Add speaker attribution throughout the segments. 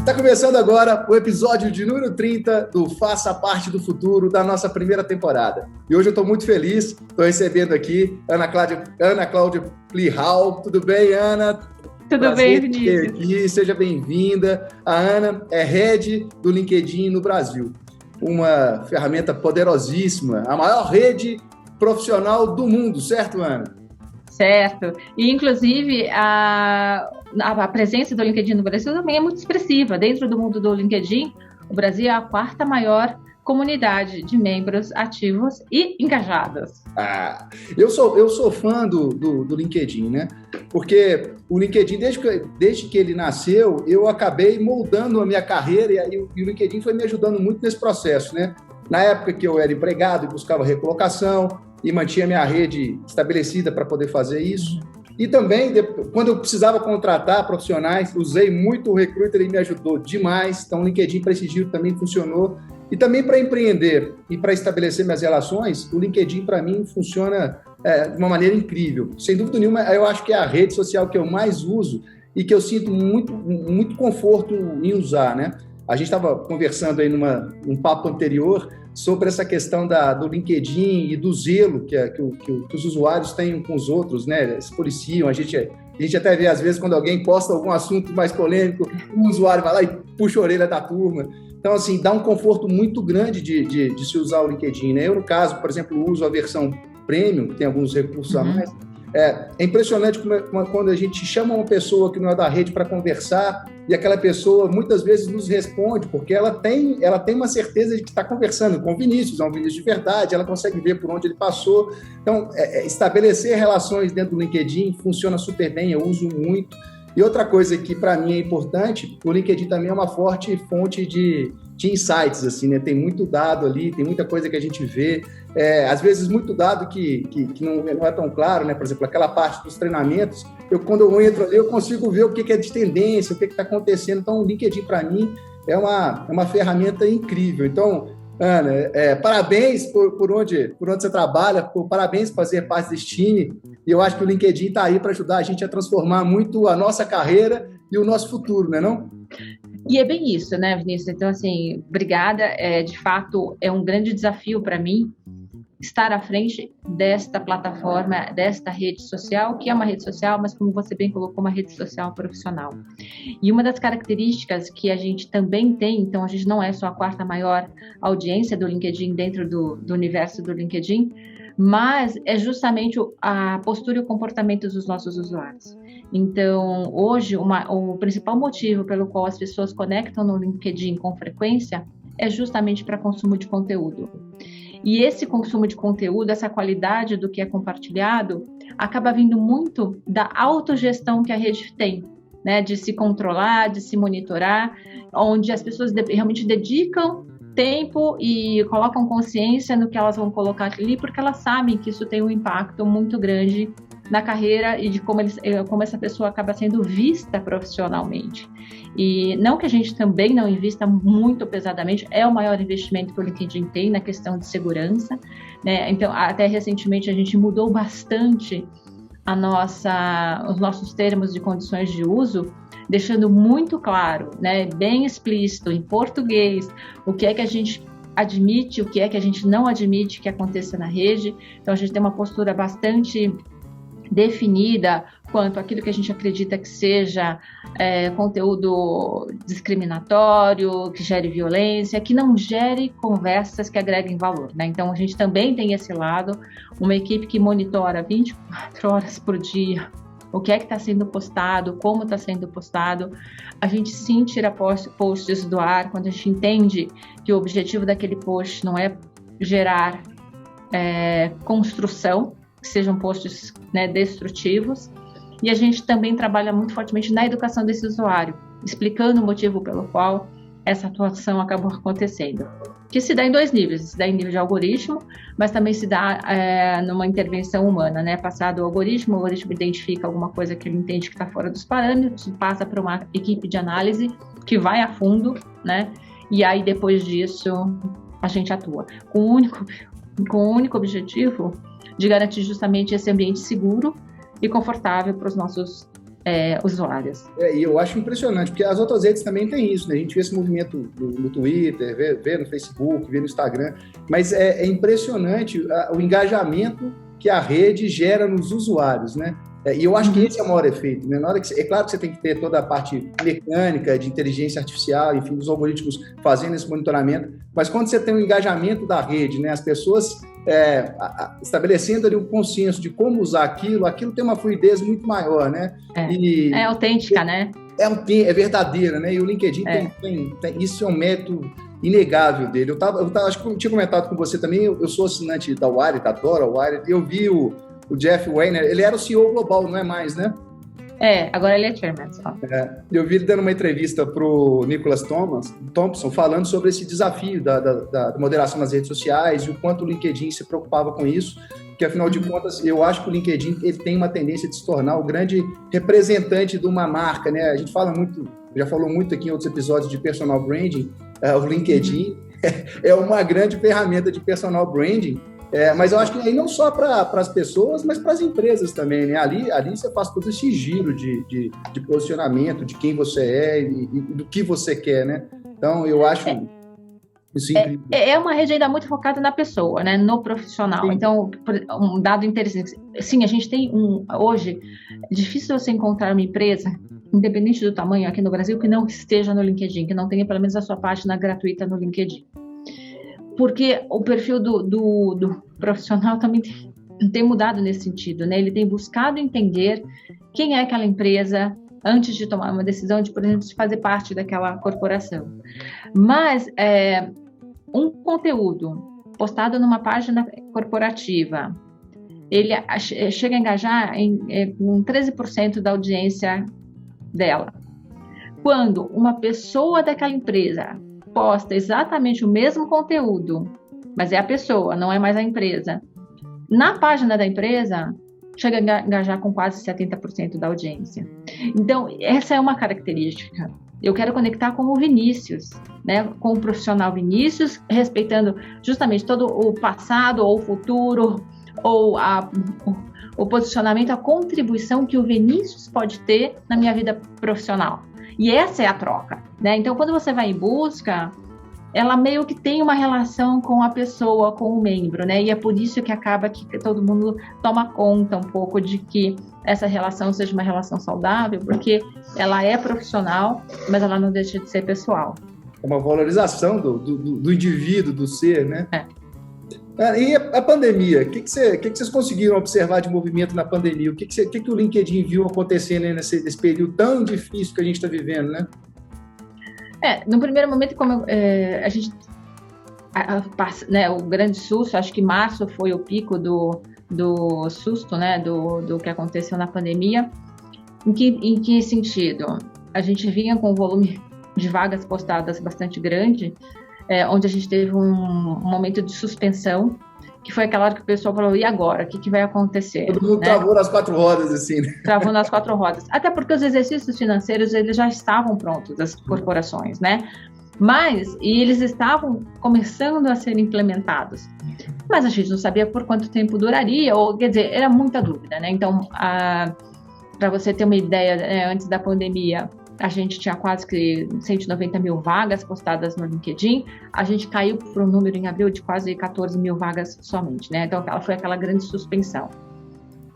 Speaker 1: Está começando agora o episódio de número 30 do Faça Parte do Futuro, da nossa primeira temporada. E hoje eu estou muito feliz, estou recebendo aqui Ana Cláudia Plihal. Tudo bem, Ana?
Speaker 2: Tudo bem, Vinícius?
Speaker 1: Aqui. Seja bem-vinda. A Ana é Head do LinkedIn no Brasil, uma ferramenta poderosíssima, a maior rede profissional do mundo, certo, Ana?
Speaker 2: Certo. E, inclusive, a presença do LinkedIn no Brasil também é muito expressiva. Dentro do mundo do LinkedIn, o Brasil é a quarta maior comunidade de membros ativos e engajados.
Speaker 1: Eu sou fã do LinkedIn, né? Porque o LinkedIn, desde que ele nasceu, eu acabei moldando a minha carreira e o LinkedIn foi me ajudando muito nesse processo, né? Na época que eu era empregado e buscava recolocação, e mantinha minha rede estabelecida para poder fazer isso. E também, quando eu precisava contratar profissionais, usei muito o Recruiter e me ajudou demais. Então, o LinkedIn Prestigio também funcionou. E também para empreender e para estabelecer minhas relações, o LinkedIn, para mim, funciona de uma maneira incrível. Sem dúvida nenhuma, eu acho que é a rede social que eu mais uso e que eu sinto muito conforto em usar, né? A gente estava conversando aí num papo anterior sobre essa questão do LinkedIn e do zelo que os usuários têm com os outros, né? Se policiam, a gente até vê, às vezes, quando alguém posta algum assunto mais polêmico, o usuário vai lá e puxa a orelha da turma. Então, assim, dá um conforto muito grande de se usar o LinkedIn, né? Eu, no caso, por exemplo, uso a versão Premium, que tem alguns recursos a mais. É impressionante quando a gente chama uma pessoa que não é da rede para conversar e aquela pessoa muitas vezes nos responde, porque ela tem uma certeza de que está conversando com o Vinícius, é um Vinícius de verdade, ela consegue ver por onde ele passou. Então, estabelecer relações dentro do LinkedIn funciona super bem, eu uso muito. E outra coisa que para mim é importante, o LinkedIn também é uma forte fonte de insights, assim, né? Tem muito dado ali, tem muita coisa que a gente vê, às vezes muito dado que não é tão claro, né? Por exemplo, aquela parte dos treinamentos, quando eu entro ali, eu consigo ver o que é de tendência, o que está acontecendo. Então, o LinkedIn, para mim, é uma ferramenta incrível. Então, Ana, parabéns por onde você trabalha, parabéns por fazer parte desse time, e eu acho que o LinkedIn está aí para ajudar a gente a transformar muito a nossa carreira e o nosso futuro, não é não?
Speaker 2: E é bem isso, né, Vinícius? Então, assim, obrigada. De fato, é um grande desafio para mim estar à frente desta plataforma, desta rede social, que é uma rede social, mas como você bem colocou, uma rede social profissional. E uma das características que a gente também tem, então a gente não é só a quarta maior audiência do LinkedIn dentro do universo do LinkedIn, mas é justamente a postura e o comportamento dos nossos usuários. Então, hoje, o principal motivo pelo qual as pessoas conectam no LinkedIn com frequência é justamente para consumo de conteúdo. E esse consumo de conteúdo, essa qualidade do que é compartilhado, acaba vindo muito da autogestão que a rede tem, né? De se controlar, de se monitorar, onde as pessoas realmente dedicam tempo e colocam consciência no que elas vão colocar ali, porque elas sabem que isso tem um impacto muito grande na carreira e de como essa pessoa acaba sendo vista profissionalmente. E não que a gente também não invista muito pesadamente, é o maior investimento que o LinkedIn tem na questão de segurança, né? Então, até recentemente a gente mudou bastante os nossos termos de condições de uso, deixando muito claro, né, bem explícito em português, o que é que a gente admite, o que é que a gente não admite que aconteça na rede. Então, a gente tem uma postura bastante definida quanto àquilo que a gente acredita que seja conteúdo discriminatório, que gere violência, que não gere conversas que agreguem valor, né? Então, a gente também tem esse lado, uma equipe que monitora 24 horas por dia o que é que está sendo postado, como está sendo postado. A gente sim tira posts do ar quando a gente entende que o objetivo daquele post não é gerar construção, que sejam posts, né, destrutivos. E a gente também trabalha muito fortemente na educação desse usuário, explicando o motivo pelo qual essa atuação acabou acontecendo. Que se dá em dois níveis, se dá em nível de algoritmo, mas também se dá numa intervenção humana, né? Passado o algoritmo identifica alguma coisa que ele entende que está fora dos parâmetros, passa para uma equipe de análise que vai a fundo, né? E aí depois disso a gente atua com o único objetivo de garantir justamente esse ambiente seguro e confortável para os nossos usuários.
Speaker 1: E eu acho impressionante, porque as outras redes também têm isso, né? A gente vê esse movimento no Twitter, vê no Facebook, vê no Instagram, mas é impressionante o engajamento que a rede gera nos usuários, né? E eu acho que esse é o maior efeito, né? Na hora que é claro que você tem que ter toda a parte mecânica, de inteligência artificial, enfim, dos algoritmos fazendo esse monitoramento, mas quando você tem o engajamento da rede, né? As pessoas estabelecendo ali um consenso de como usar aquilo tem uma fluidez muito maior, né?
Speaker 2: É autêntica, né?
Speaker 1: É verdadeira, né? E o LinkedIn tem isso é um mérito inegável dele. Acho que eu tinha comentado com você também, eu sou assinante da Wired, adoro a Wired, e eu vi o Jeff Weiner, ele era o CEO global, não é mais, né?
Speaker 2: Agora ele é chairman só.
Speaker 1: Eu vi ele dando uma entrevista para o Nicholas Thompson falando sobre esse desafio da moderação nas redes sociais e o quanto o LinkedIn se preocupava com isso, porque afinal de contas eu acho que o LinkedIn ele tem uma tendência de se tornar o grande representante de uma marca, né? A gente já falou muito aqui em outros episódios de personal branding, o LinkedIn é uma grande ferramenta de personal branding. Mas eu acho que aí não só para as pessoas, mas para as empresas também, né? Ali você faz todo esse giro de posicionamento, de quem você é e do que você quer, né? Então, eu acho isso incrível.
Speaker 2: É uma rede ainda muito focada na pessoa, né? No profissional. Sim. Então, um dado interessante. Sim, a gente tem hoje, é difícil você encontrar uma empresa, independente do tamanho aqui no Brasil, que não esteja no LinkedIn, que não tenha pelo menos a sua página gratuita no LinkedIn. Porque o perfil do profissional também tem mudado nesse sentido, né? Ele tem buscado entender quem é aquela empresa antes de tomar uma decisão de, por exemplo, de fazer parte daquela corporação. Mas um conteúdo postado numa página corporativa, ele chega a engajar com 13% da audiência dela. Quando uma pessoa daquela empresa posta exatamente o mesmo conteúdo, mas é a pessoa, não é mais a empresa, na página da empresa, chega a engajar com quase 70% da audiência. Então, essa é uma característica. Eu quero conectar com o Vinícius, né? Com o profissional Vinícius, respeitando justamente todo o passado ou o futuro, ou o posicionamento, a contribuição que o Vinícius pode ter na minha vida profissional. E essa é a troca, né? Então, quando você vai em busca, ela meio que tem uma relação com a pessoa, com o membro, né? E é por isso que acaba que todo mundo toma conta um pouco de que essa relação seja uma relação saudável, porque ela é profissional, mas ela não deixa de ser pessoal.
Speaker 1: É uma valorização do indivíduo, do ser, né? E a pandemia? O que vocês conseguiram observar de movimento na pandemia? O que o LinkedIn viu acontecendo nesse período tão difícil que a gente está vivendo, né?
Speaker 2: No primeiro momento, como a gente... o grande susto, acho que março foi o pico do susto, né? Do que aconteceu na pandemia. Em que sentido? A gente vinha com um volume de vagas postadas bastante grande, onde a gente teve um momento de suspensão, que foi aquela hora que o pessoal falou, e agora? O que vai acontecer?
Speaker 1: Todo mundo, né? Travou nas 4 rodas, assim, né?
Speaker 2: Travou nas 4 rodas. Até porque os exercícios financeiros, eles já estavam prontos, das corporações, né? E eles estavam começando a ser implementados. Mas a gente não sabia por quanto tempo duraria, ou, quer dizer, era muita dúvida, né? Então, para você ter uma ideia, antes da pandemia, a gente tinha quase que 190 mil vagas postadas no LinkedIn, a gente caiu para um número em abril de quase 14 mil vagas somente, né? Então, foi aquela grande suspensão.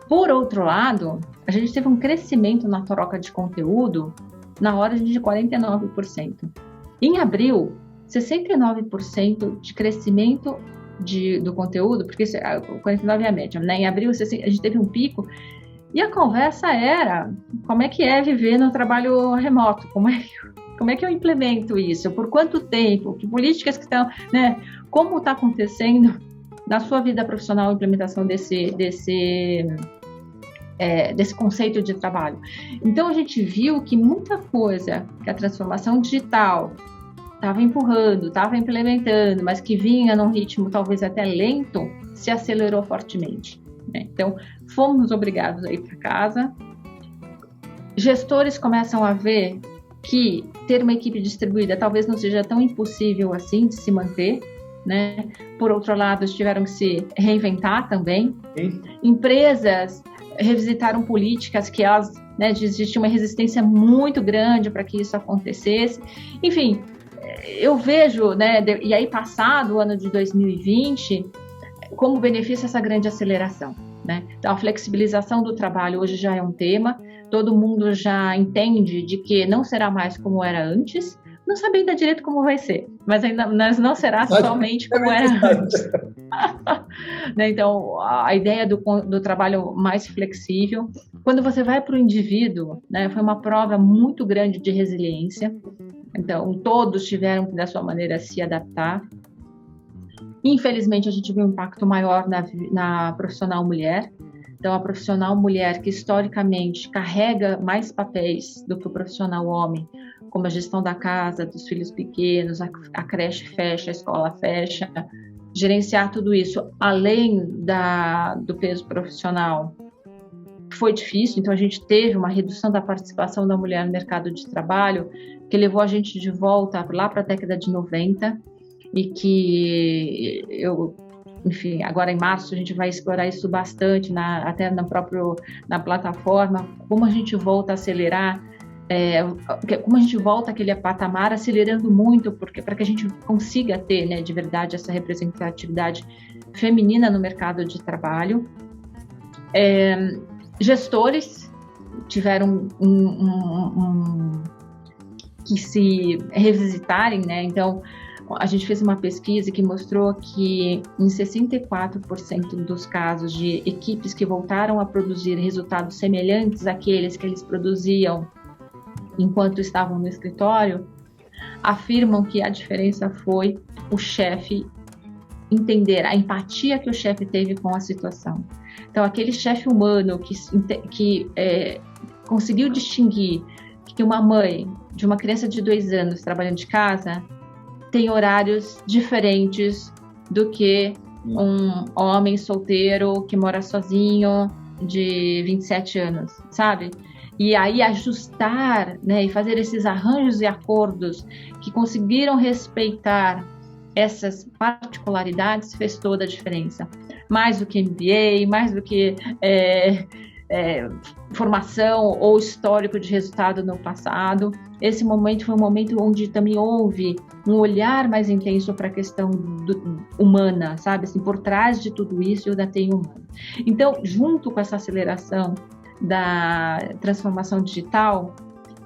Speaker 2: Por outro lado, a gente teve um crescimento na troca de conteúdo na ordem de 49%. Em abril, 69% de crescimento do conteúdo, porque 49% é a média, né? Em abril, a gente teve um pico. E a conversa era, como é que é viver no trabalho remoto? Como é que eu implemento isso? Por quanto tempo? Que políticas que estão, né? Como está acontecendo na sua vida profissional a implementação desse conceito de trabalho? Então, a gente viu que muita coisa que a transformação digital estava empurrando, estava implementando, mas que vinha num ritmo talvez até lento, se acelerou fortemente. Então, fomos obrigados a ir para casa. Gestores começam a ver que ter uma equipe distribuída talvez não seja tão impossível assim de se manter, né? Por outro lado, tiveram que se reinventar também. Sim. Empresas revisitaram políticas que elas né, de existir uma resistência muito grande para que isso acontecesse. Enfim, eu vejo, né, e aí passado o ano de 2020, como benefício essa grande aceleração, né? Então, a flexibilização do trabalho hoje já é um tema, todo mundo já entende de que não será mais como era antes, não sabe ainda direito como vai ser, mas não será somente como era antes. Né? Então, a ideia do trabalho mais flexível, quando você vai para o indivíduo, né, foi uma prova muito grande de resiliência, então todos tiveram que, da sua maneira, se adaptar. Infelizmente, a gente viu um impacto maior na profissional mulher. Então, a profissional mulher, que historicamente carrega mais papéis do que o profissional homem, como a gestão da casa, dos filhos pequenos, a creche fecha, a escola fecha, gerenciar tudo isso além do peso profissional foi difícil. Então, a gente teve uma redução da participação da mulher no mercado de trabalho, que levou a gente de volta lá para a década de 90, e que enfim, agora em março a gente vai explorar isso bastante, até na plataforma, como a gente volta a acelerar, como a gente volta àquele patamar acelerando muito, para que a gente consiga ter, né, de verdade, essa representatividade feminina no mercado de trabalho. Gestores tiveram que se revisitarem, né? Então, a gente fez uma pesquisa que mostrou que em 64% dos casos de equipes que voltaram a produzir resultados semelhantes àqueles que eles produziam enquanto estavam no escritório, afirmam que a diferença foi o chefe entender, a empatia que o chefe teve com a situação. Então, aquele chefe humano que conseguiu distinguir que uma mãe de uma criança de 2 anos trabalhando de casa tem horários diferentes do que um homem solteiro que mora sozinho de 27 anos, sabe? E aí ajustar, né, e fazer esses arranjos e acordos que conseguiram respeitar essas particularidades fez toda a diferença. Mais do que MBA, mais do que formação ou histórico de resultado no passado. Esse momento foi um momento onde também houve um olhar mais intenso para a questão humana, sabe? Assim, por trás de tudo isso, eu ainda tenho humano. Então, junto com essa aceleração da transformação digital,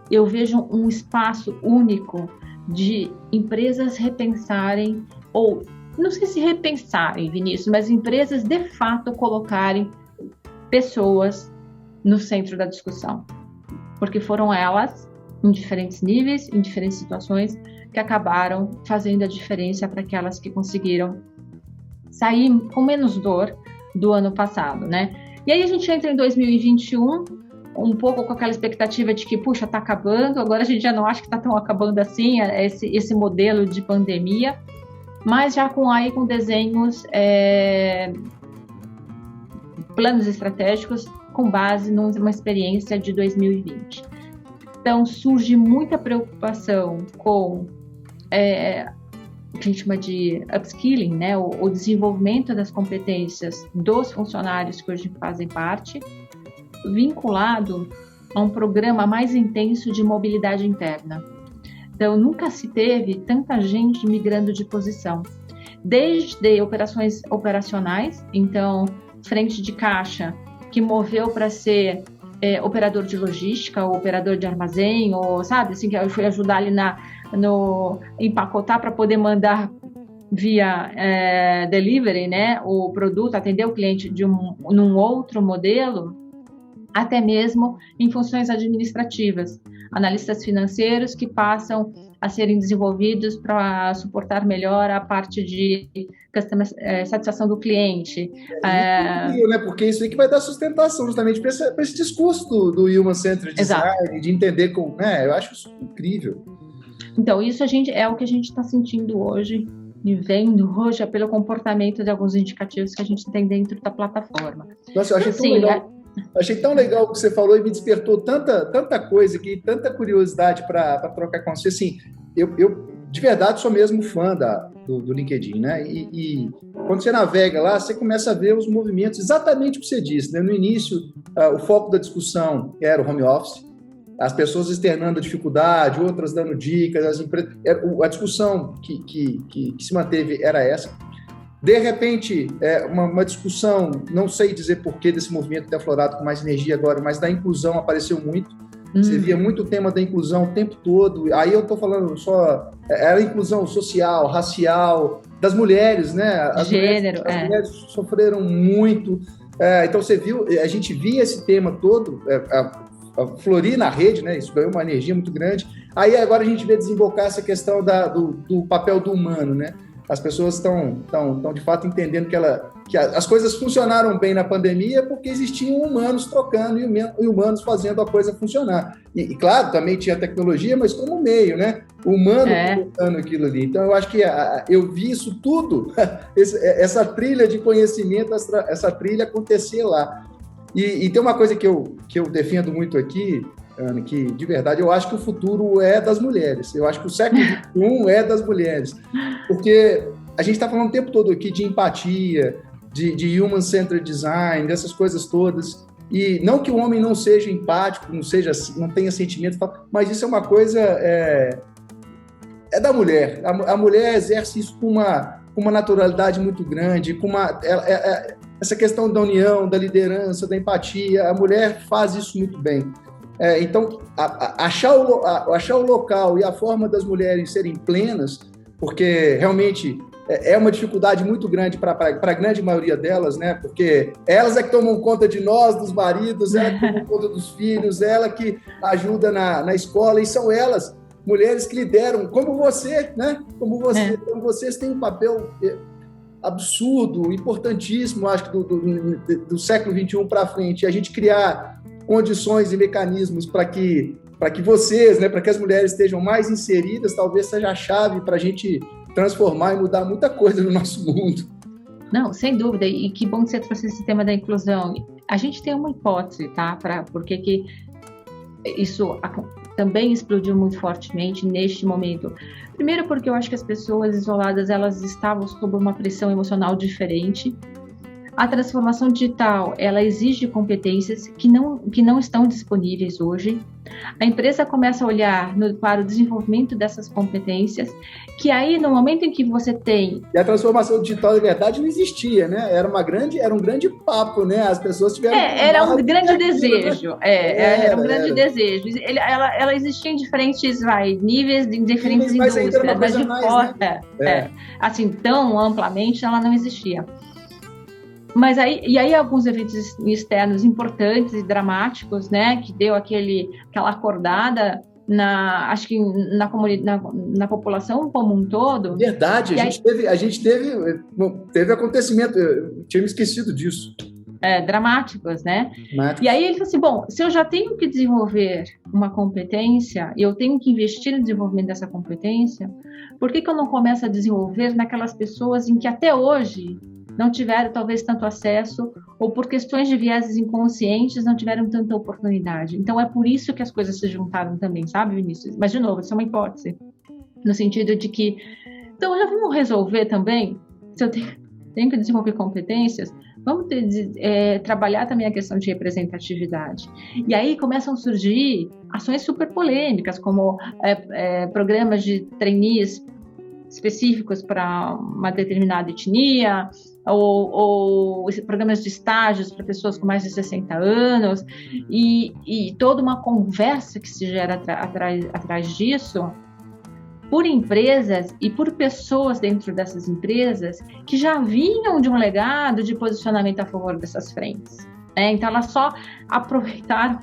Speaker 2: eu vejo um espaço único de empresas repensarem, ou não sei se repensarem, Vinícius, mas empresas de fato colocarem pessoas no centro da discussão, porque foram elas, em diferentes níveis, em diferentes situações, que acabaram fazendo a diferença para aquelas que conseguiram sair com menos dor do ano passado, né? E aí a gente entra em 2021, um pouco com aquela expectativa de que, puxa, está acabando, agora a gente já não acha que está tão acabando assim, esse modelo de pandemia, mas já com desenhos, planos estratégicos com base numa experiência de 2020. Então, surge muita preocupação com o que a gente chama de upskilling, né? O desenvolvimento das competências dos funcionários que hoje fazem parte, vinculado a um programa mais intenso de mobilidade interna. Então, nunca se teve tanta gente migrando de posição, desde operações operacionais, então, frente de caixa, que moveu para ser operador de logística, ou operador de armazém, ou, sabe, assim, que eu fui ajudar ali no empacotar para poder mandar via delivery, né, o produto, atender o cliente num outro modelo, até mesmo em funções administrativas, analistas financeiros que passam a serem desenvolvidos para suportar melhor a parte de satisfação do cliente.
Speaker 1: Né? Porque isso aí que vai dar sustentação justamente para esse discurso do Human Centered Design, exato, de entender como, né? Eu acho isso incrível.
Speaker 2: Então, isso é o que a gente está sentindo hoje, e vendo hoje pelo comportamento de alguns indicativos que a gente tem dentro da plataforma.
Speaker 1: Nossa, eu achei tão legal. Achei tão legal o que você falou e me despertou tanta coisa aqui, tanta curiosidade para trocar com você. Assim, eu de verdade, sou mesmo fã do LinkedIn, né? E quando você navega lá, você começa a ver os movimentos, exatamente o que você disse, né? No início, o foco da discussão era o home office, as pessoas externando a dificuldade, outras dando dicas, as empresas, a discussão que se manteve era essa. De repente, uma discussão, não sei dizer porquê desse movimento ter aflorado com mais energia agora, mas da inclusão apareceu muito. Você via muito o tema da inclusão o tempo todo. Aí eu estou falando só... Era a inclusão social, racial, das mulheres, né? As mulheres sofreram muito. Então, você viu... A gente via esse tema todo a florir na rede, né? Isso ganhou uma energia muito grande. Aí agora a gente vê desembocar essa questão do papel do humano, né? As pessoas estão de fato entendendo que as coisas funcionaram bem na pandemia porque existiam humanos trocando e humanos fazendo a coisa funcionar. E claro, também tinha tecnologia, mas como meio, né? O humano colocando aquilo ali. Então, eu acho que eu vi isso tudo, essa trilha de conhecimento, essa trilha acontecer lá. E tem uma coisa que eu defendo muito aqui, Ana, que de verdade eu acho que o futuro é das mulheres. Eu acho que o século XXI é das mulheres. Porque a gente está falando o tempo todo aqui de empatia, de human-centered design, dessas coisas todas. E não que o homem não seja empático, não tenha sentimento, mas isso é uma coisa da mulher. A mulher exerce isso com uma naturalidade muito grande, essa questão da união, da liderança, da empatia. A mulher faz isso muito bem. Então, achar o local e a forma das mulheres serem plenas, porque realmente é uma dificuldade muito grande para a grande maioria delas, né? Porque elas é que tomam conta de nós, dos maridos, ela que toma conta dos filhos, ela que ajuda na escola, e são elas, mulheres que lideram, como você, né? Como você. Então, vocês têm um papel absurdo, importantíssimo, acho que do século XXI para frente, a gente criar condições e mecanismos para que vocês, né, para que as mulheres estejam mais inseridas, talvez seja a chave para a gente transformar e mudar muita coisa no nosso mundo.
Speaker 2: Não, sem dúvida, e que bom que você trouxe esse tema da inclusão. A gente tem uma hipótese, tá, porque que isso também explodiu muito fortemente neste momento. Primeiro porque eu acho que as pessoas isoladas, elas estavam sob uma pressão emocional diferente. A transformação digital, ela exige competências que não estão disponíveis hoje. A empresa começa a olhar para o desenvolvimento dessas competências, que aí, no momento em que você tem...
Speaker 1: E a transformação digital, de verdade, não existia, né? Era um grande papo, né? As pessoas tiveram...
Speaker 2: Era um grande desejo. Era um grande desejo. Ela existia em diferentes níveis, em diferentes indústrias, mas de fora, assim, tão amplamente, ela não existia. Mas aí alguns eventos externos importantes e dramáticos, né, que deu aquela acordada acho que na população como um todo.
Speaker 1: Verdade, a gente teve acontecimento, eu tinha me esquecido disso.
Speaker 2: Dramáticos, né? E aí ele falou assim, bom, se eu já tenho que desenvolver uma competência, eu tenho que investir no desenvolvimento dessa competência, por que eu não começo a desenvolver naquelas pessoas em que até hoje não tiveram talvez tanto acesso, ou por questões de vieses inconscientes não tiveram tanta oportunidade. Então é por isso que as coisas se juntaram também, sabe, Vinícius? Mas de novo, isso é uma hipótese, no sentido de que, então já vamos resolver também, se eu tenho que desenvolver competências, vamos trabalhar também a questão de representatividade. E aí começam a surgir ações super polêmicas, como programas de trainees específicos para uma determinada etnia, ou programas de estágios para pessoas com mais de 60 anos, e toda uma conversa que se gera atrás disso, por empresas e por pessoas dentro dessas empresas que já vinham de um legado de posicionamento a favor dessas frentes. Então, elas só aproveitaram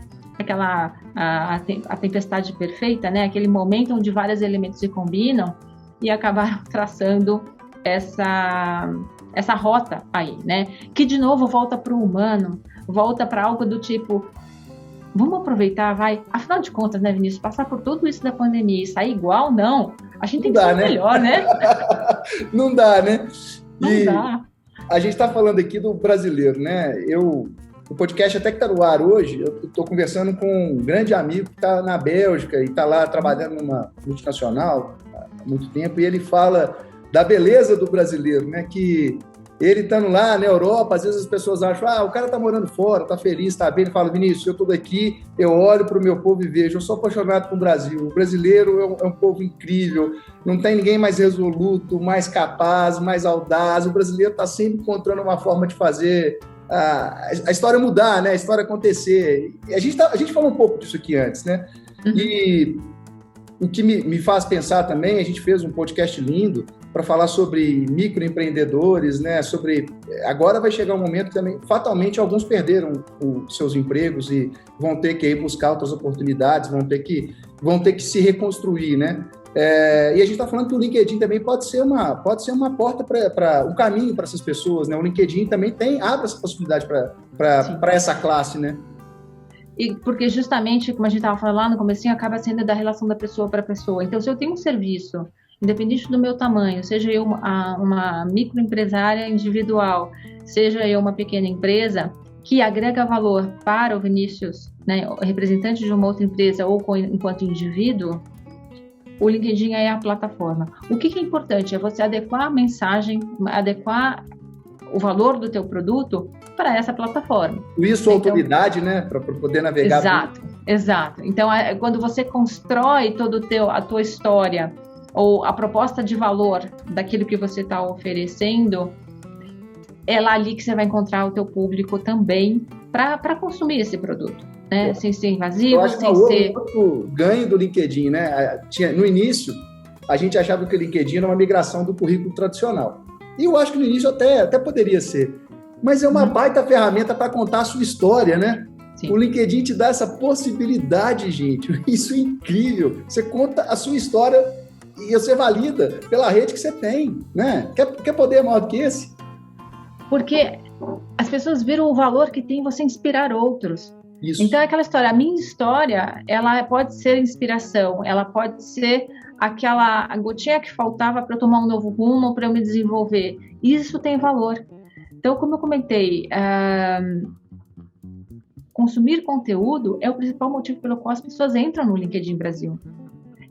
Speaker 2: a tempestade perfeita, né? Aquele momento onde vários elementos se combinam, e acabaram traçando essa rota aí, né? Que, de novo, volta para o humano, volta para algo do tipo, vamos aproveitar, afinal de contas, né, Vinícius, passar por tudo isso da pandemia e sair igual, não. A gente tem que ser melhor, né?
Speaker 1: Não dá, né?
Speaker 2: Não dá.
Speaker 1: A gente está falando aqui do brasileiro, né? O podcast até que está no ar hoje, eu estou conversando com um grande amigo que está na Bélgica e está lá trabalhando numa multinacional, muito tempo, e ele fala da beleza do brasileiro, né? Que ele estando lá na Europa, às vezes as pessoas acham, o cara está morando fora, está feliz, está bem. Ele fala, Vinícius, eu estou daqui, eu olho para o meu povo e vejo, eu sou apaixonado pelo Brasil. O brasileiro é um povo incrível, não tem ninguém mais resoluto, mais capaz, mais audaz. O brasileiro está sempre encontrando uma forma de fazer a história mudar, né? A história acontecer. E a gente falou um pouco disso aqui antes, né? E o que me faz pensar também, a gente fez um podcast lindo para falar sobre microempreendedores, né? Agora vai chegar um momento que também, fatalmente, alguns perderam os seus empregos e vão ter que ir buscar outras oportunidades, vão ter que se reconstruir, né? E a gente está falando que o LinkedIn também pode ser uma porta para um caminho para essas pessoas, né? O LinkedIn também abre essa possibilidade para essa classe, né?
Speaker 2: E porque justamente, como a gente estava falando lá no comecinho, acaba sendo da relação da pessoa para pessoa. Então, se eu tenho um serviço, independente do meu tamanho, seja eu uma microempresária individual, seja eu uma pequena empresa, que agrega valor para o Vinícius, né, representante de uma outra empresa ou enquanto indivíduo, o LinkedIn é a plataforma. O que é importante é você adequar a mensagem, adequar o valor do teu produto para essa plataforma.
Speaker 1: Isso, então, autoridade, né? Para poder navegar.
Speaker 2: Exato. Então, quando você constrói a tua história ou a proposta de valor daquilo que você está oferecendo, é lá ali que você vai encontrar o teu público também para consumir esse produto, né? Sem ser invasivo, sem ser...
Speaker 1: outro ganho do LinkedIn, né? No início, a gente achava que o LinkedIn era uma migração do currículo tradicional. E eu acho que no início até poderia ser. Mas é uma baita ferramenta para contar a sua história, né? Sim. O LinkedIn te dá essa possibilidade, gente. Isso é incrível. Você conta a sua história e você valida pela rede que você tem, né? Quer poder maior do que esse?
Speaker 2: Porque as pessoas viram o valor que tem você inspirar outros.
Speaker 1: Isso.
Speaker 2: Então, é aquela história. A minha história, ela pode ser inspiração, ela pode ser a gotinha que faltava para eu tomar um novo rumo, para eu me desenvolver. Isso tem valor. Então, como eu comentei, consumir conteúdo é o principal motivo pelo qual as pessoas entram no LinkedIn Brasil.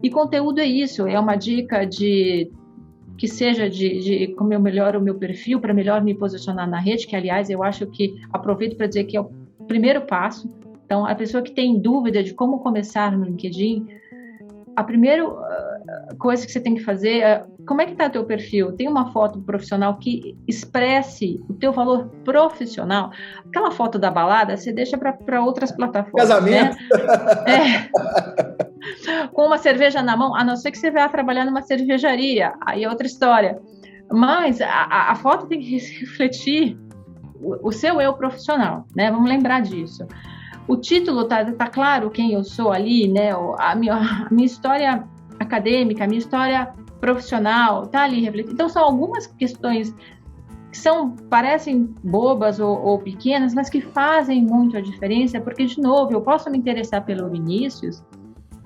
Speaker 2: E conteúdo é isso, é uma dica que seja de como eu melhoro o meu perfil para melhor me posicionar na rede, que, aliás, eu acho que, aproveito para dizer que é o primeiro passo. Então, a pessoa que tem dúvida de como começar no LinkedIn, a primeira coisa que você tem que fazer é, como é que está o teu perfil? Tem uma foto profissional que expresse o teu valor profissional? Aquela foto da balada, você deixa para outras plataformas.
Speaker 1: Casamento?
Speaker 2: Né? Com uma cerveja na mão, a não ser que você vá trabalhar numa cervejaria, aí é outra história. Mas a foto tem que refletir o seu eu profissional, né? Vamos lembrar disso. O título tá claro quem eu sou ali, né? A minha história acadêmica, a minha história profissional, tá ali refletida. Então, são algumas questões que parecem bobas ou pequenas, mas que fazem muito a diferença, porque, de novo, eu posso me interessar pelo Vinícius,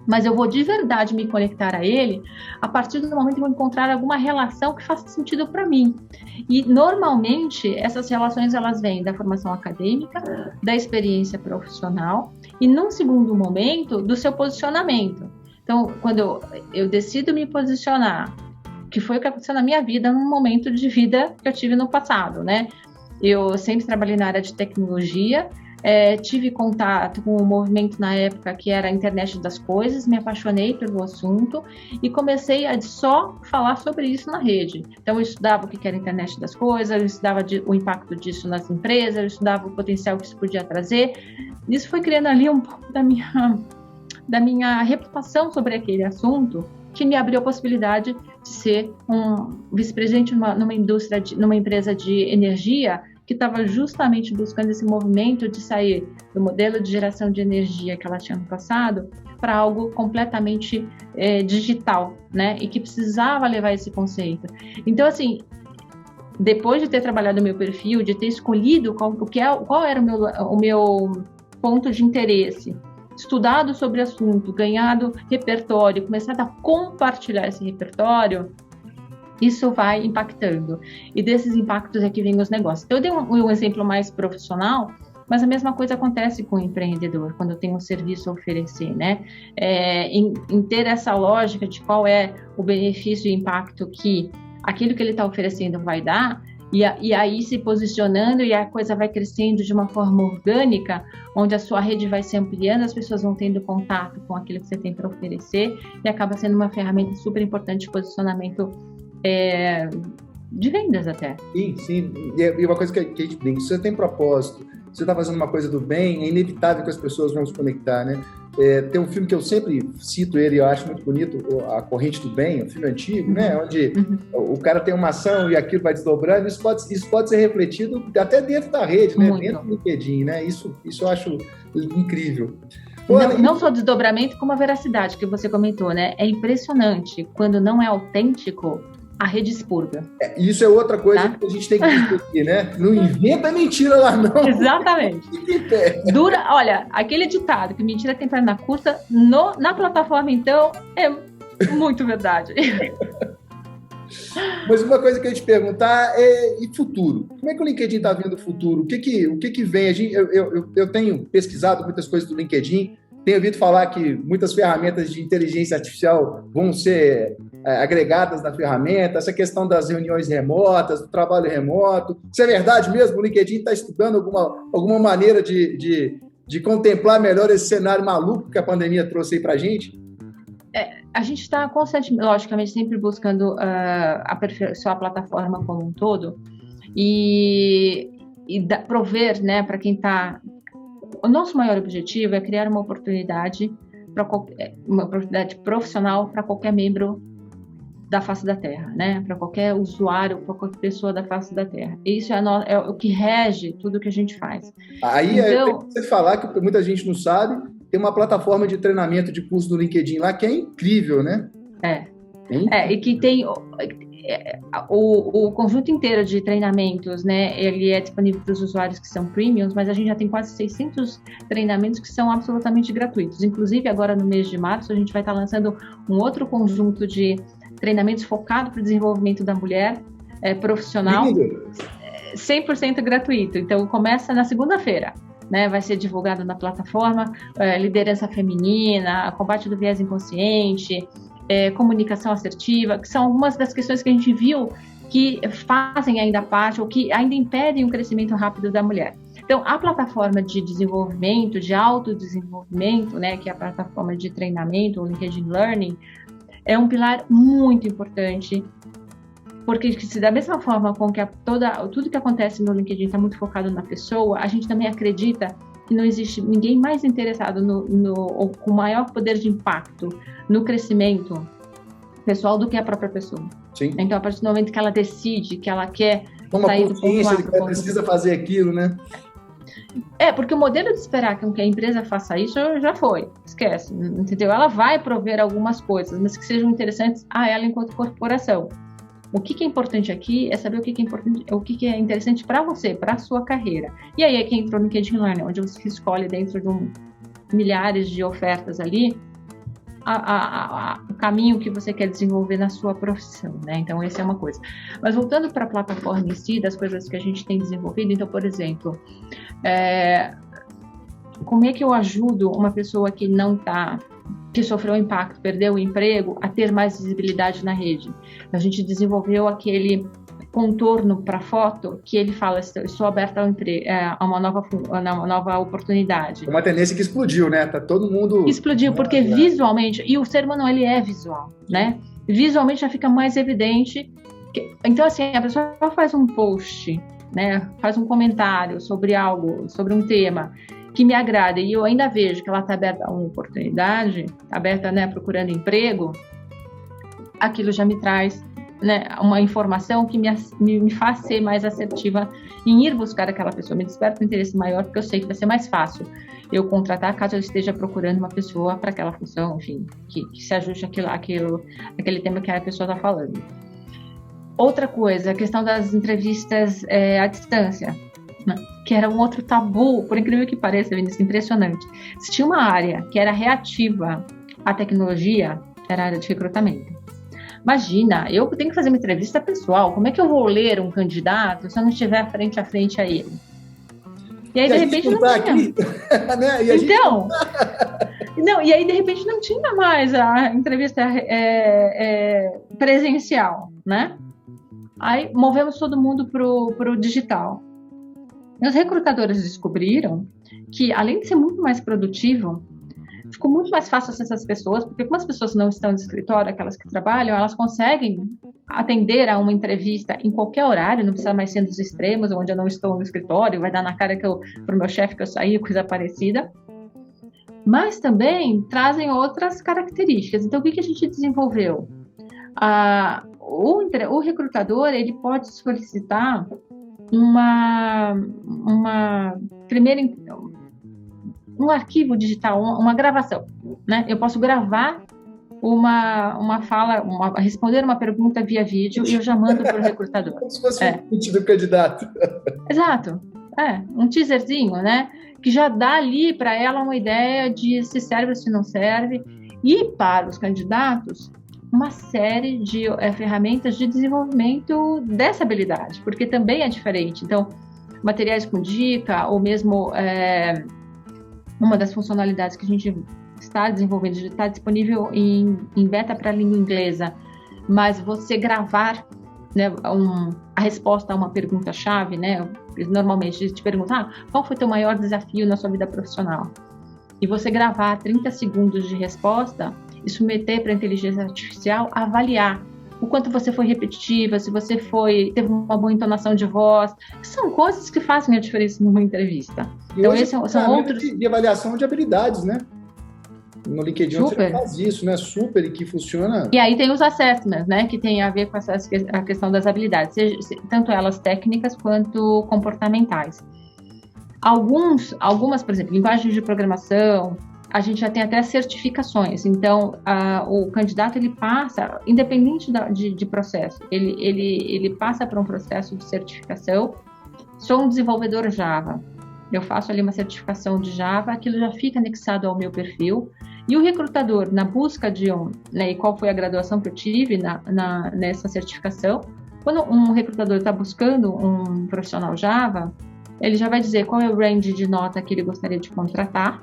Speaker 2: mas eu vou de verdade me conectar a ele a partir do momento que eu encontrar alguma relação que faça sentido para mim. E, normalmente, essas relações elas vêm da formação acadêmica, da experiência profissional e, num segundo momento, do seu posicionamento. Então, quando eu decido me posicionar, que foi o que aconteceu na minha vida, num momento de vida que eu tive no passado, né? Eu sempre trabalhei na área de tecnologia, tive contato com o movimento na época que era a internet das coisas, me apaixonei pelo assunto e comecei a só falar sobre isso na rede. Então, eu estudava o que era a internet das coisas, eu estudava o impacto disso nas empresas, eu estudava o potencial que isso podia trazer. Isso foi criando ali um pouco da minha reputação sobre aquele assunto, que me abriu a possibilidade de ser um vice-presidente numa empresa de energia que estava justamente buscando esse movimento de sair do modelo de geração de energia que ela tinha no passado para algo completamente digital, né? E que precisava levar esse conceito. Então, assim, depois de ter trabalhado o meu perfil, de ter escolhido qual era o meu ponto de interesse, estudado sobre o assunto, ganhado repertório, começado a compartilhar esse repertório, isso vai impactando. E desses impactos é que vem os negócios. Então, eu dei um exemplo mais profissional, Mas a mesma coisa acontece com o empreendedor, quando tem um serviço a oferecer, né? Em ter essa lógica de qual é o benefício e impacto que aquilo que ele está oferecendo vai dar, e aí se posicionando e a coisa vai crescendo de uma forma orgânica, onde a sua rede vai se ampliando, as pessoas vão tendo contato com aquilo que você tem para oferecer, e acaba sendo uma ferramenta super importante de posicionamento de vendas até.
Speaker 1: Sim. E uma coisa que a gente brinca, se você tem propósito, você está fazendo uma coisa do bem, é inevitável que as pessoas vão se conectar, né? Tem um filme que eu sempre cito ele, eu acho muito bonito, A Corrente do Bem, um filme antigo, né? Onde o cara tem uma ação e aquilo vai desdobrando, isso pode ser refletido até dentro da rede, né? Dentro do LinkedIn, né? Isso eu acho incrível.
Speaker 2: Não só o desdobramento, como a veracidade que você comentou, né? É impressionante. Quando não é autêntico, a rede expurga.
Speaker 1: Isso é outra coisa que a gente tem que discutir, né? Não inventa mentira lá, não.
Speaker 2: Exatamente. Olha, aquele ditado que mentira tem perna curta, na plataforma, então, é muito verdade.
Speaker 1: Mas uma coisa que eu ia te perguntar e futuro? Como é que o LinkedIn está vendo o futuro? O que vem? Eu tenho pesquisado muitas coisas do LinkedIn, tenho ouvido falar que muitas ferramentas de inteligência artificial vão ser agregadas na ferramenta, essa questão das reuniões remotas, do trabalho remoto. Isso é verdade mesmo? O LinkedIn está estudando alguma maneira de contemplar melhor esse cenário maluco que a pandemia trouxe aí para a gente?
Speaker 2: A gente está constantemente, logicamente, sempre buscando aperfeiçoar a plataforma como um todo e prover, né, para quem está... O nosso maior objetivo é criar uma oportunidade profissional para qualquer membro da face da Terra, né? Para qualquer usuário, para qualquer pessoa da face da Terra. Isso é o que rege tudo que a gente faz.
Speaker 1: Aí então, você falar que muita gente não sabe, tem uma plataforma de treinamento de curso do LinkedIn lá que é incrível, né?
Speaker 2: E que tem o conjunto inteiro de treinamentos, né? Ele é disponível para os usuários que são premiums, mas a gente já tem quase 600 treinamentos que são absolutamente gratuitos. Inclusive, agora no mês de março, a gente vai estar lançando um outro conjunto de treinamentos focado para o desenvolvimento da mulher profissional, 100% gratuito. Então, começa na segunda-feira. Né, vai ser divulgado na plataforma, liderança feminina, combate do viés inconsciente, comunicação assertiva, que são algumas das questões que a gente viu que fazem ainda parte ou que ainda impedem o crescimento rápido da mulher. Então, a plataforma de desenvolvimento, de autodesenvolvimento, né, que é a plataforma de treinamento, o LinkedIn Learning, é um pilar muito importante, porque se da mesma forma com que tudo que acontece no LinkedIn está muito focado na pessoa, a gente também acredita que não existe ninguém mais interessado ou com maior poder de impacto no crescimento pessoal do que a própria pessoa.
Speaker 1: Sim.
Speaker 2: Então, a partir do momento que ela decide que ela quer
Speaker 1: sair do ponto A, que ela precisa fazer aquilo, né?
Speaker 2: Porque o modelo de esperar que a empresa faça isso já foi, esquece, entendeu? Ela vai prover algumas coisas, mas que sejam interessantes a ela enquanto corporação. O que é importante aqui é saber o que é importante, o que é interessante para você, para a sua carreira. E aí é que entrou no LinkedIn Learning, onde você escolhe dentro de milhares de ofertas ali o caminho que você quer desenvolver na sua profissão, né? Então, essa é uma coisa. Mas voltando para a plataforma em si, das coisas que a gente tem desenvolvido, então, por exemplo, como é que eu ajudo uma pessoa que sofreu impacto, perdeu o emprego, a ter mais visibilidade na rede? A gente desenvolveu aquele contorno para foto que ele fala: estou aberta a uma nova oportunidade.
Speaker 1: Uma tendência que explodiu, né? Tá todo mundo...
Speaker 2: Explodiu, porque visualmente, e o ser humano, ele é visual, né? Visualmente já fica mais evidente. Então, assim, a pessoa faz um post, né? Faz um comentário sobre algo, sobre um tema que me agrada, e eu ainda vejo que ela está aberta a uma oportunidade, aberta, né, procurando emprego, aquilo já me traz, né, uma informação que me faz ser mais assertiva em ir buscar aquela pessoa, me desperta um interesse maior, porque eu sei que vai ser mais fácil eu contratar caso eu esteja procurando uma pessoa para aquela função, enfim, que se ajuste aquele tema que a pessoa está falando. Outra coisa, a questão das entrevistas à distância, né, que era um outro tabu, por incrível que pareça, Vinícius, impressionante. Se tinha uma área que era reativa à tecnologia, era a área de recrutamento. Imagina, eu tenho que fazer uma entrevista pessoal, como é que eu vou ler um candidato se eu não estiver frente a frente a ele? E aí, de repente, não tinha. Aqui, né? Então, não, e aí, de repente, não tinha mais a entrevista presencial, né? Aí, movemos todo mundo para o digital. E os recrutadores descobriram que, além de ser muito mais produtivo, ficou muito mais fácil acessar as pessoas, porque como as pessoas não estão no escritório, aquelas que trabalham, elas conseguem atender a uma entrevista em qualquer horário, não precisa mais ser nos extremos, onde eu não estou no escritório, vai dar na cara para o meu chefe que eu saí, coisa parecida. Mas também trazem outras características. Então, o que a gente desenvolveu? O recrutador, ele pode solicitar um arquivo digital, uma gravação, né? Eu posso gravar uma fala, responder uma pergunta via vídeo e eu já mando para o recrutador.
Speaker 1: Como se fosse um pitch do candidato.
Speaker 2: Exato. Um teaserzinho, né? Que já dá ali para ela uma ideia de se serve ou se não serve. E para os candidatos, uma série de ferramentas de desenvolvimento dessa habilidade, porque também é diferente. Então, materiais com dica, ou mesmo uma das funcionalidades que a gente está desenvolvendo, está disponível em beta para a língua inglesa, mas você gravar, né, a resposta a uma pergunta-chave, né? Normalmente eles te perguntam, qual foi o teu maior desafio na sua vida profissional? E você gravar 30 segundos de resposta e submeter para a inteligência artificial avaliar o quanto você foi repetitiva, se você teve uma boa entonação de voz. São coisas que fazem a diferença numa entrevista.
Speaker 1: Então, esses são outros... de avaliação de habilidades, né? No LinkedIn você faz isso, né? Super, e que funciona.
Speaker 2: E aí tem os assessments, né? Que tem a ver com a questão das habilidades, tanto elas técnicas quanto comportamentais. Algumas, por exemplo, linguagens de programação, a gente já tem até certificações. Então, o candidato, ele passa, independente de processo, ele passa por um processo de certificação. Sou um desenvolvedor Java. Eu faço ali uma certificação de Java, aquilo já fica anexado ao meu perfil. E o recrutador, na busca de e qual foi a graduação que eu tive nessa certificação, quando um recrutador está buscando um profissional Java, ele já vai dizer qual é o range de nota que ele gostaria de contratar,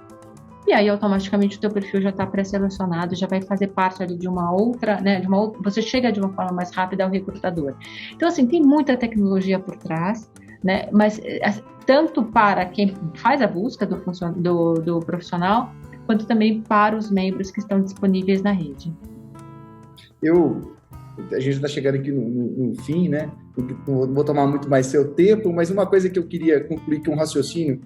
Speaker 2: e aí automaticamente o teu perfil já está pré-selecionado, já vai fazer parte ali de uma outra, né, você chega de uma forma mais rápida ao recrutador. Então, assim, tem muita tecnologia por trás, né, mas tanto para quem faz a busca do profissional, quanto também para os membros que estão disponíveis na rede.
Speaker 1: A gente está chegando aqui no fim, né? Não vou tomar muito mais seu tempo, mas uma coisa que eu queria concluir com um raciocínio,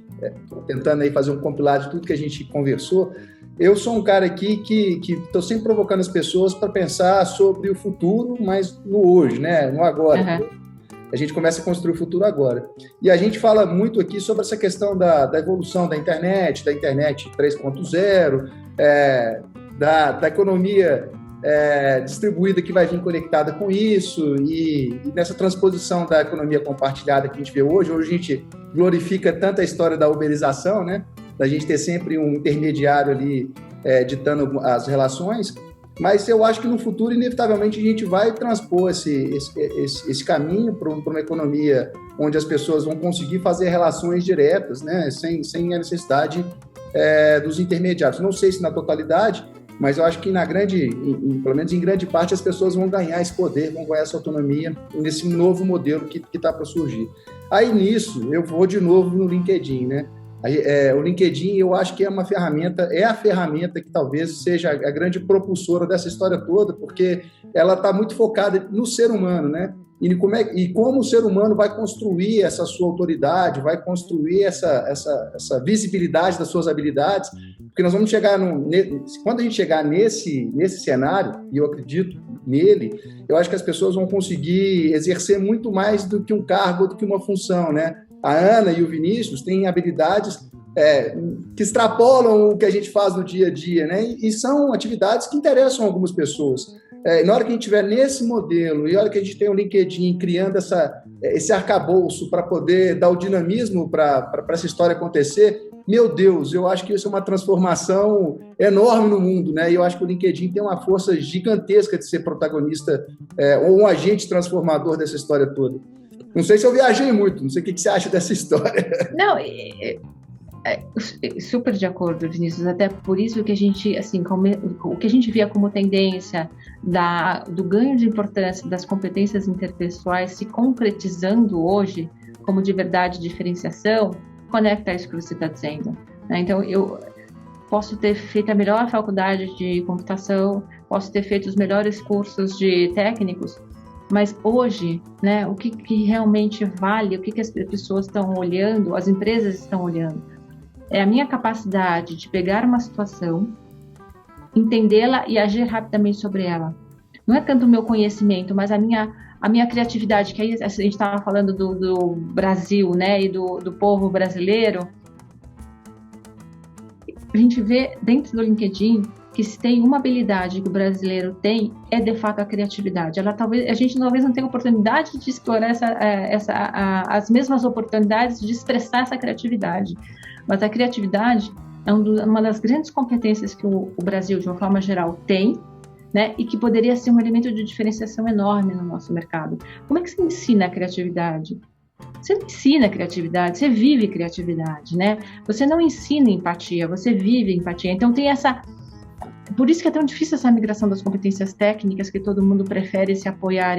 Speaker 1: tentando aí fazer um compilado de tudo que a gente conversou. Eu sou um cara aqui que estou sempre provocando as pessoas para pensar sobre o futuro, mas no hoje, né? No agora. Uhum. A gente começa a construir o futuro agora. E a gente fala muito aqui sobre essa questão da evolução da internet 3.0, da economia distribuída que vai vir conectada com isso, e nessa transposição da economia compartilhada que a gente vê hoje. Hoje a gente glorifica tanto a história da uberização, né? Da gente ter sempre um intermediário ali ditando as relações. Mas eu acho que no futuro, inevitavelmente, a gente vai transpor esse caminho para uma economia onde as pessoas vão conseguir fazer relações diretas, né, sem a necessidade dos intermediários. Não sei se na totalidade, mas eu acho que pelo menos em grande parte, as pessoas vão ganhar esse poder, vão ganhar essa autonomia nesse novo modelo que está para surgir. Aí nisso, eu vou de novo no LinkedIn, né? O LinkedIn, eu acho que é a ferramenta que talvez seja a grande propulsora dessa história toda, porque ela está muito focada no ser humano, né? E como o ser humano vai construir essa sua autoridade, vai construir essa visibilidade das suas habilidades, porque nós vamos chegar quando a gente chegar nesse cenário, e eu acredito nele, eu acho que as pessoas vão conseguir exercer muito mais do que um cargo, do que uma função, né? A Ana e o Vinícius têm habilidades que extrapolam o que a gente faz no dia a dia, né? E são atividades que interessam algumas pessoas. Na hora que a gente estiver nesse modelo, e na hora que a gente tem o LinkedIn criando esse arcabouço para poder dar o dinamismo para essa história acontecer, meu Deus, eu acho que isso é uma transformação enorme no mundo, né? E eu acho que o LinkedIn tem uma força gigantesca de ser protagonista ou um agente transformador dessa história toda. Não sei se eu viajei muito, não sei o que você acha dessa história.
Speaker 2: Não, super de acordo, Vinícius, até por isso que a gente, assim, o que a gente via como tendência do ganho de importância das competências interpessoais se concretizando hoje como de verdade diferenciação, conecta isso que você está dizendo, né? Então, eu posso ter feito a melhor faculdade de computação, posso ter feito os melhores cursos de técnicos, mas hoje, né, o que realmente vale, o que as pessoas estão olhando, as empresas estão olhando, é a minha capacidade de pegar uma situação, entendê-la e agir rapidamente sobre ela. Não é tanto o meu conhecimento, mas a minha criatividade, que aí a gente estava falando do Brasil, né, e do povo brasileiro. A gente vê dentro do LinkedIn que se tem uma habilidade que o brasileiro tem, é de fato a criatividade. A gente talvez não tenha oportunidade de explorar as mesmas oportunidades de expressar essa criatividade. Mas a criatividade é uma das grandes competências que o Brasil, de uma forma geral, tem, né? E que poderia ser um elemento de diferenciação enorme no nosso mercado. Como é que você ensina a criatividade? Você não ensina criatividade, você vive criatividade, né? Você não ensina empatia, você vive empatia. Então tem por isso que é tão difícil essa migração das competências técnicas que todo mundo prefere se apoiar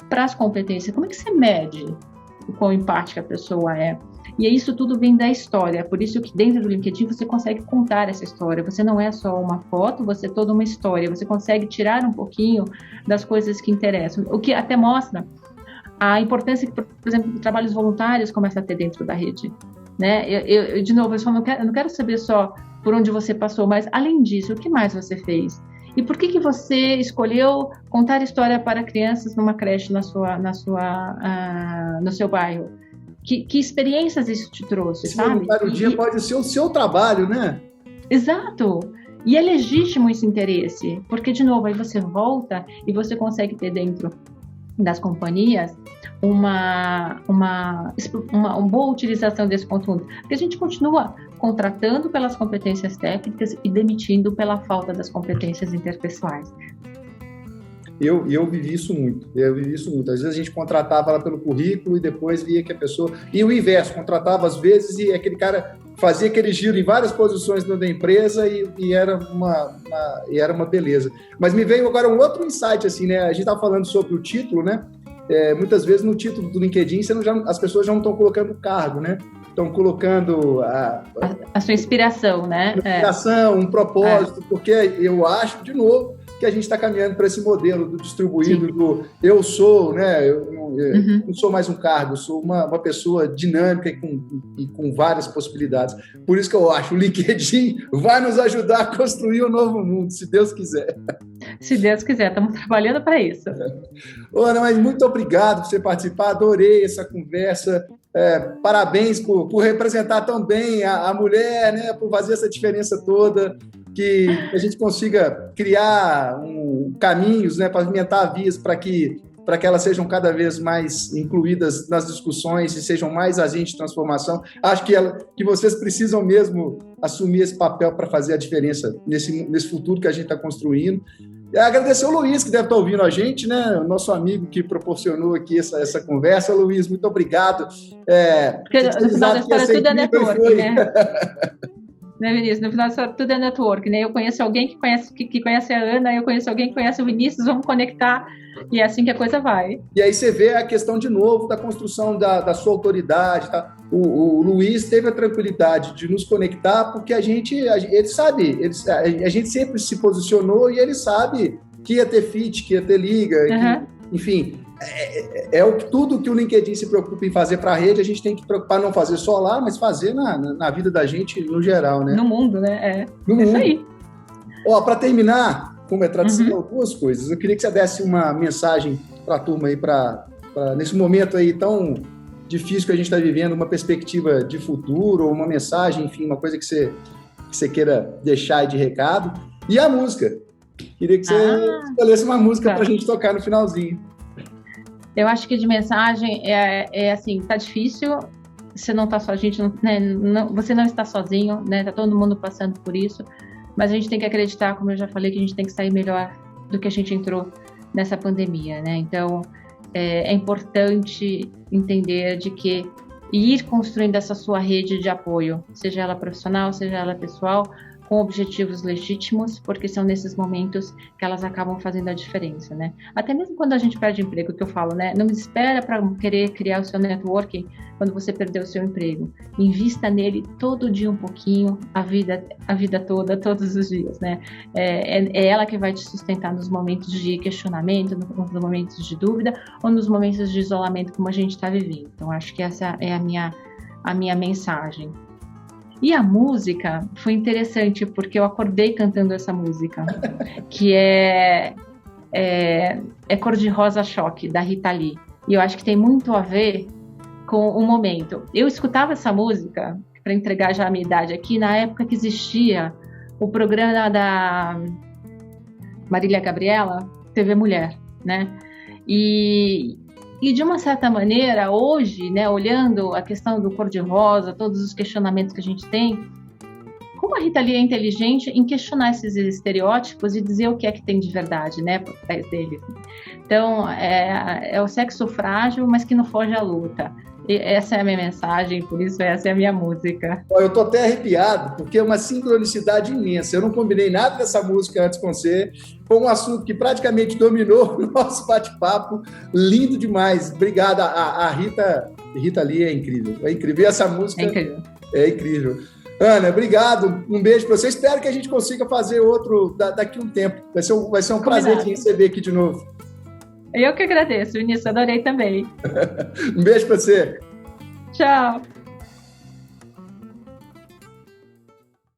Speaker 2: para as competências. Como é que você mede o quão empática a pessoa é? E isso tudo vem da história, por isso que dentro do LinkedIn você consegue contar essa história, você não é só uma foto, você é toda uma história, você consegue tirar um pouquinho das coisas que interessam, o que até mostra a importância que, por exemplo, trabalhos voluntários começa a ter dentro da rede, né? Eu de novo, eu não quero saber só por onde você passou, mas além disso, o que mais você fez? E por que você escolheu contar história para crianças numa creche no seu bairro? Que experiências isso te trouxe, sabe?
Speaker 1: O dia pode ser o seu trabalho, né?
Speaker 2: Exato. E é legítimo esse interesse, porque, de novo, aí você volta e você consegue ter dentro das companhias uma boa utilização desse conteúdo. Porque a gente continua contratando pelas competências técnicas e demitindo pela falta das competências interpessoais.
Speaker 1: Eu vivi isso muito. Às vezes a gente contratava ela pelo currículo e depois via que a pessoa... E o inverso, contratava às vezes e aquele cara fazia aquele giro em várias posições dentro da empresa e era uma beleza. Mas me veio agora um outro insight, assim, né? A gente estava falando sobre o título, né? Muitas vezes no título do LinkedIn as pessoas já não estão colocando o cargo, né? Estão colocando
Speaker 2: a sua inspiração, né?
Speaker 1: Inspiração, um propósito, porque eu acho, de novo, que a gente está caminhando para esse modelo do distribuído, do eu sou, né? Eu não sou mais um cargo, eu sou uma pessoa dinâmica e com várias possibilidades. Por isso que eu acho que o LinkedIn vai nos ajudar a construir um novo mundo, se Deus quiser.
Speaker 2: Se Deus quiser, estamos trabalhando para isso.
Speaker 1: Ana, mas muito obrigado por você participar, adorei essa conversa. Parabéns por representar tão bem a mulher, né? Por fazer essa diferença toda. Que a gente consiga criar caminhos, né, pavimentar vias para que elas sejam cada vez mais incluídas nas discussões e sejam mais agentes de transformação. Acho que vocês precisam mesmo assumir esse papel para fazer a diferença nesse futuro que a gente está construindo. E agradecer ao Luiz, que deve estar ouvindo a gente, né? O nosso amigo que proporcionou aqui essa conversa. Luiz, muito obrigado.
Speaker 2: Porque no final da história tudo é network, né? Né, Vinícius? No final tudo é network, né? Eu conheço alguém que conhece a Ana, eu conheço alguém que conhece o Vinícius, vamos conectar e é assim que a coisa vai.
Speaker 1: E aí você vê a questão, de novo, da construção da sua autoridade, tá? O Luiz teve a tranquilidade de nos conectar porque ele sabe, a gente sempre se posicionou e ele sabe que ia ter fit, que ia ter liga, enfim... tudo que o LinkedIn se preocupa em fazer para a rede, a gente tem que preocupar não fazer só lá, mas fazer na vida da gente no geral, né?
Speaker 2: No mundo, né?
Speaker 1: No mundo.
Speaker 2: Isso aí.
Speaker 1: Para terminar, como é tradição, duas coisas. Eu queria que você desse uma mensagem para a turma aí, nesse momento aí tão difícil que a gente está vivendo, uma perspectiva de futuro, ou uma mensagem, enfim, uma coisa que você queira deixar aí de recado. E a música. Queria que você escolhesse uma música para a gente tocar no finalzinho.
Speaker 2: Eu acho que de mensagem assim, tá difícil, você não tá só, você não está sozinho, né? Tá todo mundo passando por isso, mas a gente tem que acreditar, como eu já falei, que a gente tem que sair melhor do que a gente entrou nessa pandemia, né? Então, é importante entender de que ir construindo essa sua rede de apoio, seja ela profissional, seja ela pessoal, com objetivos legítimos, porque são nesses momentos que elas acabam fazendo a diferença, né? Até mesmo quando a gente perde emprego, que eu falo, né? Não espera para querer criar o seu networking quando você perdeu o seu emprego. Invista nele todo dia um pouquinho, a vida toda, todos os dias, né? É ela que vai te sustentar nos momentos de questionamento, nos momentos de dúvida ou nos momentos de isolamento como a gente está vivendo. Então, acho que essa é a minha mensagem. E a música foi interessante, porque eu acordei cantando essa música, que é Cor-de-Rosa Choque, da Rita Lee. E eu acho que tem muito a ver com o momento. Eu escutava essa música, para entregar já a minha idade aqui, na época que existia o programa da Marília Gabriela, TV Mulher, né? E de uma certa maneira, hoje, né, olhando a questão do cor-de-rosa, todos os questionamentos que a gente tem, como a Rita Lee é inteligente em questionar esses estereótipos e dizer o que é que tem de verdade, né, por trás deles. Então, é o sexo frágil, mas que não foge à luta. E essa é a minha mensagem, por isso essa é a minha música.
Speaker 1: Eu estou até arrepiado, porque é uma sincronicidade imensa. Eu não combinei nada dessa música antes com você. Foi um assunto que praticamente dominou o nosso bate-papo. Lindo demais. Obrigado. A Rita Lee é incrível. É incrível. E essa música é incrível. Ana, obrigado. Um beijo para você. Espero que a gente consiga fazer outro daqui a um tempo. Vai ser um prazer te receber aqui de novo.
Speaker 2: Eu que agradeço, Vinícius. Adorei também.
Speaker 1: Um beijo para você.
Speaker 2: Tchau.